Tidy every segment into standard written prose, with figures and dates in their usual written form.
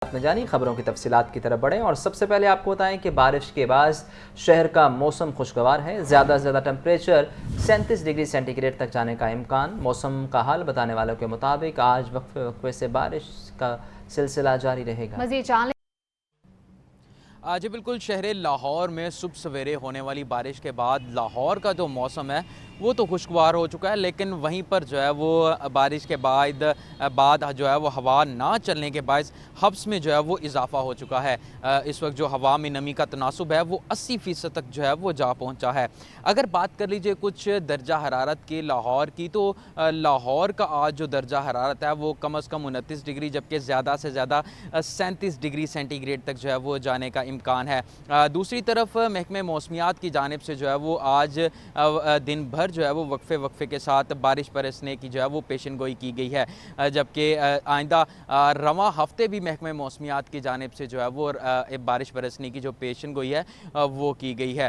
میں جانی خبروں کی تفصیلات کی طرف بڑھیں اور سب سے پہلے آپ کو بتائیں کہ بارش کے باعث شہر کا موسم خوشگوار ہے. زیادہ سے زیادہ ٹمپریچر 37 ڈگری سینٹی گریڈ تک جانے کا امکان. موسم کا حال بتانے والوں کے مطابق آج وقفے وقفے سے بارش کا سلسلہ جاری رہے گا. مزید جان لیں. جی بالکل، شہر لاہور میں صبح سویرے ہونے والی بارش کے بعد لاہور کا جو موسم ہے وہ تو خوشگوار ہو چکا ہے، لیکن وہیں پر جو ہے وہ بارش کے بعد جو ہے وہ ہوا نہ چلنے کے باعث حبس میں جو ہے وہ اضافہ ہو چکا ہے. اس وقت جو ہوا میں نمی کا تناسب ہے وہ 80% تک جو ہے وہ جا پہنچا ہے. اگر بات کر لیجئے کچھ درجہ حرارت کی لاہور کی، تو لاہور کا آج جو درجہ حرارت ہے وہ کم از کم 29 ڈگری، جبکہ زیادہ سے زیادہ 37 ڈگری سینٹی گریڈ تک جو ہے وہ جانے کا امکان ہے. دوسری طرف محکمہ موسمیات کی جانب سے جو ہے وہ آج دن بھر جو ہے وہ وقفے کے ساتھ بارش برسنے کی جو ہے وہ پیشن گوئی کی گئی ہے، جبکہ آئندہ رواں ہفتے بھی محکمہ موسمیات کی جانب سے جو ہے وہ بارش برسنے کی جو پیشن گوئی ہے وہ کی گئی ہے.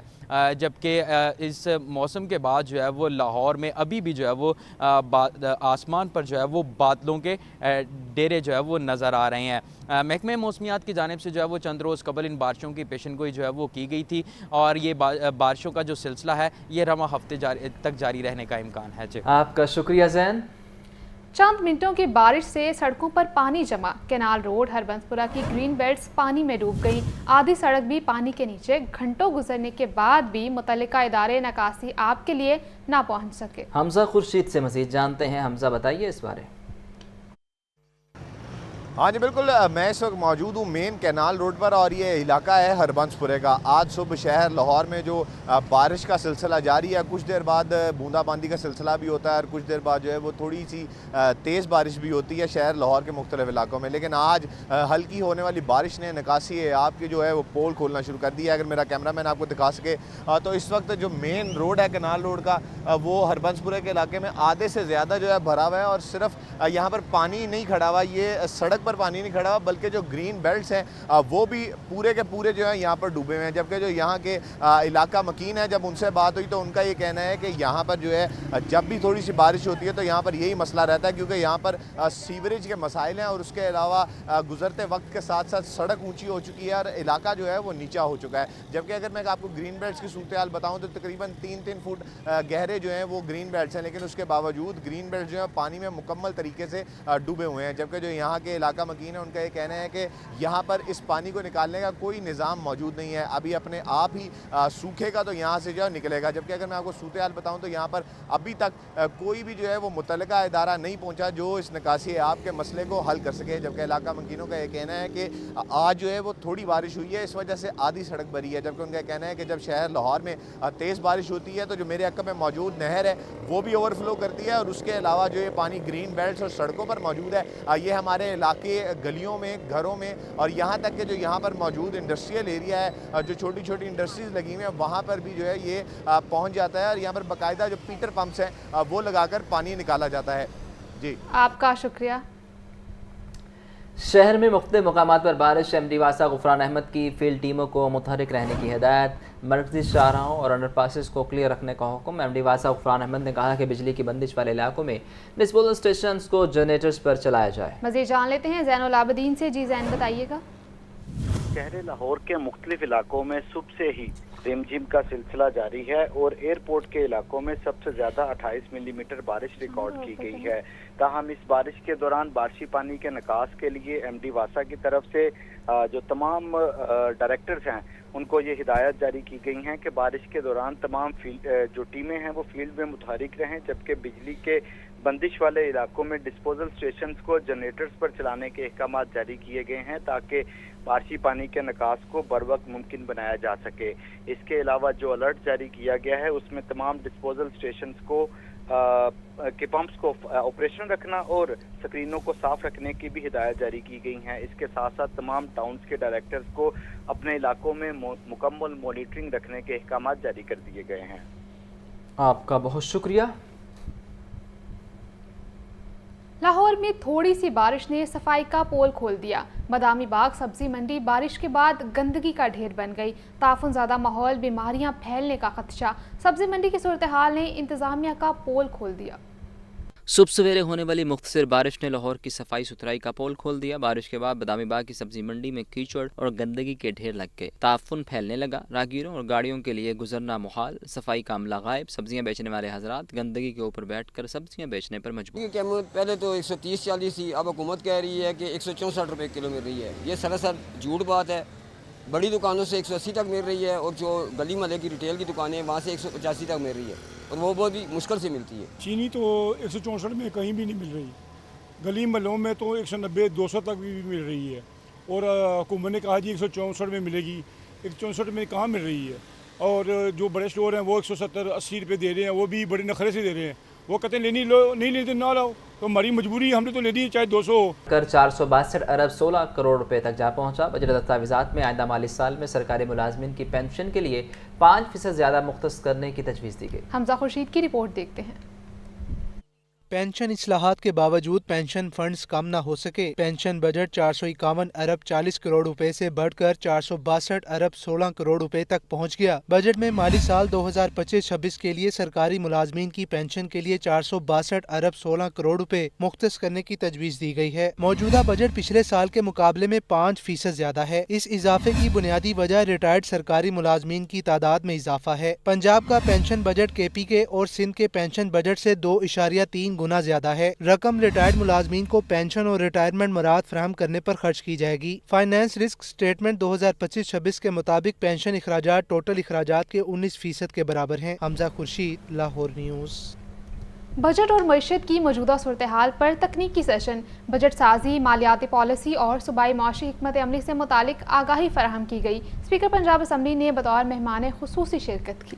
جبکہ اس موسم کے بعد جو ہے وہ لاہور میں ابھی بھی جو ہے وہ آسمان پر جو ہے وہ بادلوں کے ڈیرے جو ہے وہ نظر آ رہے ہیں. محکمہ موسمیات کی جانب سے جو ہے وہ چند روز قبل ان بارشوں کی پیشن گوئی جو ہے وہ کی گئی تھی، اور یہ بارشوں کا جو سلسلہ ہے یہ رواں ہفتے تک جاری رہنے کا امکان ہے. آپ کا شکریہ زین. چند منٹوں کی بارش سے سڑکوں پر پانی جمع. کینال روڈ ہربنس پورہ کی گرین بیلٹس پانی میں ڈوب گئیں. آدھی سڑک بھی پانی کے نیچے. گھنٹوں گزرنے کے بعد بھی متعلقہ ادارے نکاسی آب کے لیے نہ پہنچ سکے. حمزہ خورشید سے مزید جانتے ہیں. حمزہ بتائیے اس بارے. ہاں جی بالکل، میں اس وقت موجود ہوں مین کینال روڈ پر، اور یہ علاقہ ہے ہربنس پورے کا. آج صبح شہر لاہور میں جو بارش کا سلسلہ جاری ہے، کچھ دیر بعد بوندا باندی کا سلسلہ بھی ہوتا ہے، اور کچھ دیر بعد جو ہے وہ تھوڑی سی تیز بارش بھی ہوتی ہے شہر لاہور کے مختلف علاقوں میں. لیکن آج ہلکی ہونے والی بارش نے نکاسی آپ کی جو ہے وہ پول کھولنا شروع کر دیا ہے. اگر میرا کیمرہ مین آپ کو دکھا سکے تو اس وقت جو مین روڈ ہے کینال روڈ کا وہ ہربنس پورے کے علاقے میں آدھے سے زیادہ جو ہے بھرا ہوا ہے، اور صرف یہاں پر پانی نہیں کھڑا ہوا، یہ سڑک پر پانی نہیں کھڑا ہوا بلکہ جو گرین بیلٹس ہیں وہ بھی پورے کے پورے جو ہیں یہاں پر ڈوبے ہوئے ہیں. جبکہ جو یہاں کے علاقہ مکین ہے، جب ان سے بات ہوئی تو ان کا یہ کہنا ہے کہ یہاں پر جو ہے جب بھی تھوڑی سی بارش ہوتی ہے تو یہاں پر یہی مسئلہ رہتا ہے، کیونکہ یہاں پر سیوریج کے مسائل ہیں، اور اس کے علاوہ گزرتے وقت کے ساتھ ساتھ سڑک اونچی ہو چکی ہے اور علاقہ جو ہے وہ نیچا ہو چکا ہے. جبکہ اگر میں آپ کو گرین بیلٹس کی صورتحال بتاؤں تو تقریباً 3 فٹ گہرے جو ہیں وہ گرین بیلٹس ہیں، لیکن اس کے باوجود گرین بیلٹ جو ہے پانی میں مکمل طریقے سے ڈوبے ہوئے ہیں. جبکہ جو یہاں کے علاقہ مکین ہے ان کا یہ کہنا ہے کہ یہاں پر اس پانی کو نکالنے کا کوئی نظام موجود نہیں ہے، ابھی اپنے آپ ہی سوکھے گا تو یہاں سے جو ہے نکلے گا. جبکہ اگر میں آپ کو صورتحال بتاؤں تو یہاں پر ابھی تک کوئی بھی جو ہے وہ متعلقہ ادارہ نہیں پہنچا جو اس نکاسی آب کے مسئلے کو حل کر سکے. جبکہ علاقہ مکینوں کا یہ کہنا ہے کہ آج جو ہے وہ تھوڑی بارش ہوئی ہے، اس وجہ سے آدھی سڑک بھری ہے. جبکہ ان کا کہنا ہے کہ جب شہر لاہور میں تیز بارش ہوتی ہے تو جو میرے عقب میں موجود نہر ہے وہ بھی اوور فلو کرتی ہے، اور اس کے علاوہ جو یہ پانی گرین بیلٹس اور سڑکوں پر موجود ہے یہ ہمارے علاقے گلیوں میں، گھروں میں، اور یہاں تک کہ جو یہاں پر موجود انڈسٹریل ایریا ہے، جو چھوٹی چھوٹی انڈسٹریز لگی ہوئی ہیں وہاں پر بھی جو ہے یہ پہنچ جاتا ہے، اور یہاں پر باقاعدہ جو پیٹر پمپس ہیں وہ لگا کر پانی نکالا جاتا ہے. جی آپ کا شکریہ. شہر میں مختلف مقامات پر بارش. ایم ڈی واسا غفران احمد کی فیلڈ ٹیموں کو متحرک رہنے کی ہدایت. مرکزی شاہراہوں اور انڈر پاسز کو کلیئر رکھنے کا حکم. ایم ڈی واسا غفران احمد نے کہا کہ بجلی کی بندش والے علاقوں میں ڈسپوزل اسٹیشنز کو جنریٹرز پر چلایا جائے. مزید جان لیتے ہیں زین العابدین سے. جی زین بتائیے گا. شہر لاہور کے مختلف علاقوں میں صبح سے ہی رم جھم کا سلسلہ جاری ہے، اور ایئرپورٹ کے علاقوں میں سب سے زیادہ 28 ملی میٹر بارش ریکارڈ کی گئی ہے. تاہم اس بارش کے دوران بارشی پانی کے نکاس کے لیے ایم ڈی واسا کی طرف سے جو تمام ڈائریکٹرز ہیں ان کو یہ ہدایت جاری کی گئی ہیں کہ بارش کے دوران تمام جو ٹیمیں ہیں وہ فیلڈ میں متحرک رہیں. جبکہ بجلی کے بندش والے علاقوں میں ڈسپوزل اسٹیشنز کو جنریٹرز پر چلانے کے احکامات جاری کیے گئے ہیں تاکہ بارشی پانی کے نکاس کو بر وقت ممکن بنایا جا سکے. اس کے علاوہ جو الرٹ جاری کیا گیا ہے اس میں تمام ڈسپوزل اسٹیشنز کو کے پمپس کو آپریشن رکھنا اور سکرینوں کو صاف رکھنے کی بھی ہدایت جاری کی گئی ہیں. اس کے ساتھ ساتھ تمام ٹاؤنز کے ڈائریکٹرز کو اپنے علاقوں میں مکمل مانیٹرنگ رکھنے کے احکامات جاری کر دیے گئے ہیں. آپ کا بہت شکریہ. لاہور میں تھوڑی سی بارش نے صفائی کا پول کھول دیا. مدامی باغ سبزی منڈی بارش کے بعد گندگی کا ڈھیر بن گئی. تعفن زدہ ماحول، بیماریاں پھیلنے کا خدشہ. سبزی منڈی کی صورتحال نے انتظامیہ کا پول کھول دیا. صبح سویرے ہونے والی مختصر بارش نے لاہور کی صفائی ستھرائی کا پول کھول دیا۔ بارش کے بعد بادامی باغ کی سبزی منڈی میں کیچڑ اور گندگی کے ڈھیر لگ گئے، تعفن پھیلنے لگا، راہگیروں اور گاڑیوں کے لیے گزرنا محال، صفائی کا عملہ غائب، سبزیاں بیچنے والے حضرات گندگی کے اوپر بیٹھ کر سبزیاں بیچنے پر مجبور۔ پہلے تو 130-140 تھی، اب حکومت کہہ رہی ہے کہ 164 روپے کلو مل رہی ہے۔ یہ سراسر جھوٹ بات ہے۔ بڑی دکانوں سے 180 تک مل رہی ہے اور جو گلی محلے کی ریٹیل کی دکانیں ہیں وہاں سے 185 تک مل رہی ہے، اور وہ بہت ہی مشکل سے ملتی ہے۔ چینی تو 164 میں کہیں بھی نہیں مل رہی، گلی محلوں میں تو 190-200 تک بھی مل رہی ہے، اور حکومت نے کہا جی 164 میں ملے گی، 164 میں کہاں مل رہی ہے۔ اور جو بڑے اسٹور ہیں وہ 170-80 روپے دے رہے ہیں، وہ بھی بڑے نخرے سے دے رہے ہیں۔ وہ کہتے ہیں لینی لو، نہیں لیتے نہ لاؤ، تو ہماری مجبوری ہے، ہم نے تو لے دی چاہے 200 ہو۔ کر 462 ارب 16 کروڑ روپے تک جا پہنچا۔ بجٹ دستاویزات میں آئندہ مالی سال میں سرکاری ملازمین کی پینشن کے لیے 5% زیادہ مختص کرنے کی تجویز دی گئی۔ حمزہ خورشید کی رپورٹ دیکھتے ہیں۔ پینشن اصلاحات کے باوجود پینشن فنڈز کم نہ ہو سکے۔ پینشن بجٹ 451 ارب 40 کروڑ روپے سے بڑھ کر 462 ارب 16 کروڑ روپے تک پہنچ گیا۔ بجٹ میں مالی سال 2025-26 کے لیے سرکاری ملازمین کی پینشن کے لیے 462 ارب 16 کروڑ روپے مختص کرنے کی تجویز دی گئی ہے۔ موجودہ بجٹ پچھلے سال کے مقابلے میں 5% زیادہ ہے۔ اس اضافے کی بنیادی وجہ ریٹائرڈ سرکاری ملازمین کی تعداد میں اضافہ ہے۔ پنجاب کا پینشن بجٹ KP کے اور سندھ کے پینشن بجٹ سے 2.3 گنا زیادہ ہے۔ رقم ریٹائرڈ ملازمین کو پینشن اور ریٹائرمنٹ مراد فراہم کرنے پر خرچ کی جائے گی۔ فائنانس رسک سٹیٹمنٹ 2025-26 کے مطابق پینشن اخراجات ٹوٹل اخراجات کے 19% کے برابر ہیں۔ حمزہ خورشید، لاہور نیوز۔ بجٹ اور معیشت کی موجودہ صورتحال پر تکنیکی سیشن، بجٹ سازی، مالیاتی پالیسی اور صوبائی معاشی حکمت عملی سے متعلق آگاہی فراہم کی گئی۔ اسپیکر پنجاب اسمبلی نے بطور مہمان خصوصی شرکت کی۔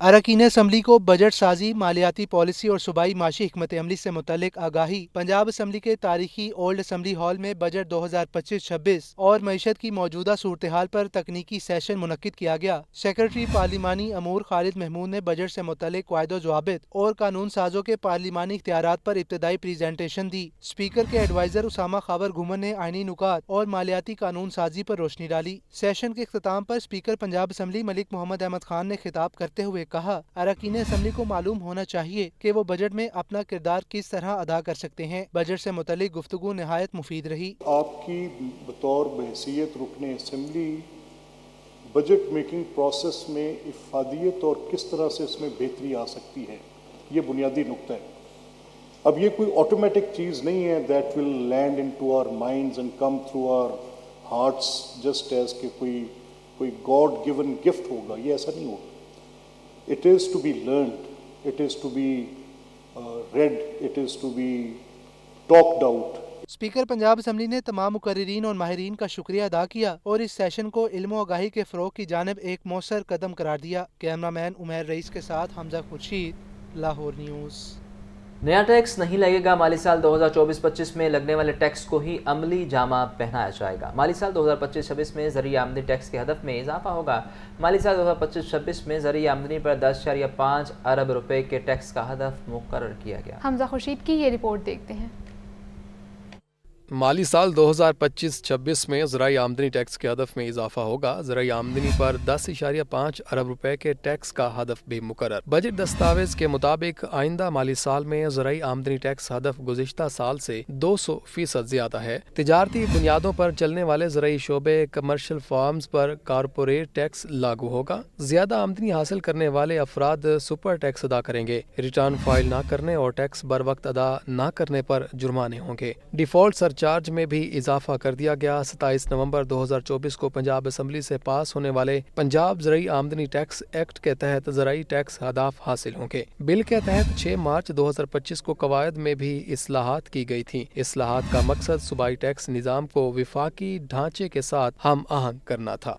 اراکین اسمبلی کو بجٹ سازی، مالیاتی پالیسی اور صوبائی معاشی حکمت عملی سے متعلق آگاہی۔ پنجاب اسمبلی کے تاریخی اولڈ اسمبلی ہال میں بجٹ 2025-26 اور معیشت کی موجودہ صورتحال پر تکنیکی سیشن منعقد کیا گیا۔ سیکرٹری پارلیمانی امور خالد محمود نے بجٹ سے متعلق قواعد و ضوابط اور قانون سازوں کے پارلیمانی اختیارات پر ابتدائی پریزنٹیشن دی۔ اسپیکر کے ایڈوائزر اسامہ خاور گھومر نے آئینی نکات اور مالیاتی قانون سازی پر روشنی ڈالی۔ سیشن کے اختتام پر اسپیکر پنجاب اسمبلی ملک محمد احمد خان نے خطاب کرتے ہوئے کہا، اراکین اسمبلی کو معلوم ہونا چاہیے کہ وہ بجٹ میں اپنا کردار کس طرح ادا کر سکتے ہیں۔ بجٹ سے متعلق گفتگو نہایت مفید رہی۔ آپ کی بطور بحیثیت رکن اسمبلی بجٹ میکنگ پروسیس میں افادیت اور کس طرح سے اس میں بہتری آ سکتی ہے، یہ بنیادی نقطہ ہے۔ اب یہ کوئی آٹومیٹک چیز نہیں ہے that will land into our minds and come through our hearts just as کہ کوئی گاڈ گیون گفٹ ہوگا، یہ ایسا نہیں ہوگا۔ It is to be learned, it is to be read, it is to be talked out. Speaker Punjab assembly نے تمام مقررین اور ماہرین کا شکریہ ادا کیا اور اس سیشن کو علم و آگاہی کے فروغ کی جانب ایک مؤثر قدم قرار دیا۔ کیمرہ مین عمیر رئیس کے ساتھ حمزہ خورشید، لاہور نیوز۔ نیا ٹیکس نہیں لگے گا، مالی سال 2024-25 میں لگنے والے ٹیکس کو ہی عملی جامہ پہنایا جائے گا۔ مالی سال 2025-26 میں زرعی آمدنی ٹیکس کے ہدف میں اضافہ ہوگا۔ مالی سال 2025-26 میں زرعی آمدنی پر 10.5 ارب روپے کے ٹیکس کا ہدف مقرر کیا گیا۔ حمزہ خورشید کی یہ رپورٹ دیکھتے ہیں۔ مالی سال 2025-26 میں زرعی آمدنی ٹیکس کے ہدف میں اضافہ ہوگا۔ زرعی آمدنی پر 10.5 ارب روپے کے ٹیکس کا ہدف بھی مقرر۔ بجٹ دستاویز کے مطابق آئندہ مالی سال میں زرعی آمدنی ٹیکس ہدف گزشتہ سال سے 200% زیادہ ہے۔ تجارتی بنیادوں پر چلنے والے زرعی شعبے کمرشل فارمز پر کارپوریٹ ٹیکس لاگو ہوگا۔ زیادہ آمدنی حاصل کرنے والے افراد سپر ٹیکس ادا کریں گے۔ ریٹرن فائل نہ کرنے اور ٹیکس بر وقت ادا نہ کرنے پر جرمانے ہوں گے۔ ڈیفالٹ چارج میں بھی اضافہ کر دیا گیا۔ 27 نومبر 2024 کو پنجاب اسمبلی سے پاس ہونے والے پنجاب زرعی آمدنی ٹیکس ایکٹ کے تحت زرعی ٹیکس اہداف حاصل ہوں گے۔ بل کے تحت 6 مارچ 2025 کو قواعد میں بھی اصلاحات کی گئی تھیں۔ اصلاحات کا مقصد صوبائی ٹیکس نظام کو وفاقی ڈھانچے کے ساتھ ہم آہنگ کرنا تھا۔